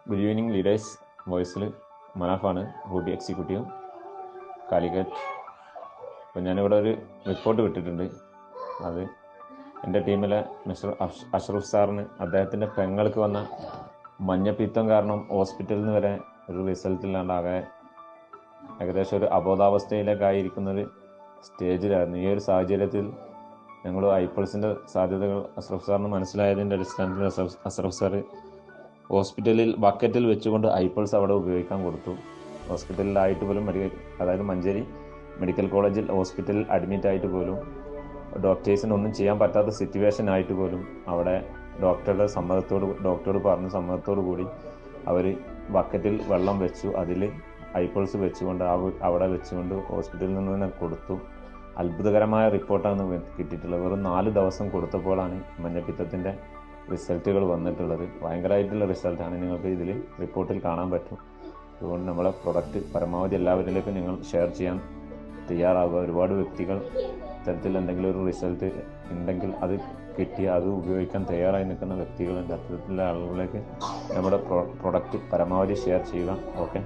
Good evening leaders. വോയിസിൽ മനാഫാണ്, hobby executive, Calicut. അപ്പോൾ ഞാനിവിടെ ഒരു റിപ്പോർട്ട് വിട്ടിട്ടുണ്ട്. അത് എൻ്റെ ടീമിലെ മിസ്റ്റർ അഷ്റഫ് സാറിന് അദ്ദേഹത്തിൻ്റെ പെങ്ങൾക്ക് വന്ന മഞ്ഞപ്പിത്തം കാരണം ഹോസ്പിറ്റലിൽ നിന്ന് വരെ ഒരു റിസൾട്ടില്ലാണ്ടാകെ ഏകദേശം ഒരു അബോധാവസ്ഥയിലേക്കായിരിക്കുന്നൊരു സ്റ്റേജിലായിരുന്നു. ഈ ഒരു സാഹചര്യത്തിൽ ഞങ്ങൾ ഐപ്പിൾസിൻ്റെ സാധ്യതകൾ അഷ്റഫ് സാറിന് മനസ്സിലായതിൻ്റെ അടിസ്ഥാനത്തിൽ അഷ്റഫ് സാറ് ഹോസ്പിറ്റലിൽ ബക്കറ്റിൽ വെച്ചുകൊണ്ട് ഐപ്പിൾസ് അവിടെ ഉപയോഗിക്കാൻ കൊടുത്തു. ഹോസ്പിറ്റലിലായിട്ട് പോലും അതായത് മഞ്ചേരി മെഡിക്കൽ കോളേജിൽ ഹോസ്പിറ്റലിൽ അഡ്മിറ്റ് ആയിട്ട് പോലും ഡോക്ടേഴ്സിനൊന്നും ചെയ്യാൻ പറ്റാത്ത സിറ്റുവേഷൻ ആയിട്ട് പോലും അവിടെ ഡോക്ടറോട് പറഞ്ഞ സമ്മതത്തോടു കൂടി അവർ ബക്കറ്റിൽ വെള്ളം വെച്ചു, അതിൽ ഐപ്പിൾസ് വെച്ചുകൊണ്ട് അവിടെ വെച്ചുകൊണ്ട് ഹോസ്പിറ്റലിൽ നിന്ന് തന്നെ കൊടുത്തു. അത്ഭുതകരമായ റിപ്പോർട്ടാണ് കിട്ടിയിട്ടുള്ളത്. വെറും 4 ദിവസം കൊടുത്തപ്പോഴാണ് മഞ്ഞപ്പിത്തത്തിൻ്റെ റിസൾട്ടുകൾ വന്നിട്ടുള്ളത്. ഭയങ്കരമായിട്ടുള്ള റിസൾട്ടാണ് നിങ്ങൾക്ക് ഇതിൽ റിപ്പോർട്ടിൽ കാണാൻ പറ്റും. അതുകൊണ്ട് നമ്മളെ പ്രൊഡക്റ്റ് പരമാവധി എല്ലാവരിലേക്കും നിങ്ങൾ ഷെയർ ചെയ്യാൻ തയ്യാറാവുക. ഒരുപാട് വ്യക്തികൾ ഇത്തരത്തിൽ എന്തെങ്കിലും ഒരു റിസൾട്ട് ഉണ്ടെങ്കിൽ അത് കിട്ടി അത് ഉപയോഗിക്കാൻ തയ്യാറായി നിൽക്കുന്ന വ്യക്തികളുണ്ട്. അത്തരത്തിലുള്ള ആളുകളിലേക്ക് നമ്മുടെ പ്രൊഡക്റ്റ് പരമാവധി ഷെയർ ചെയ്യുക. ഓക്കെ.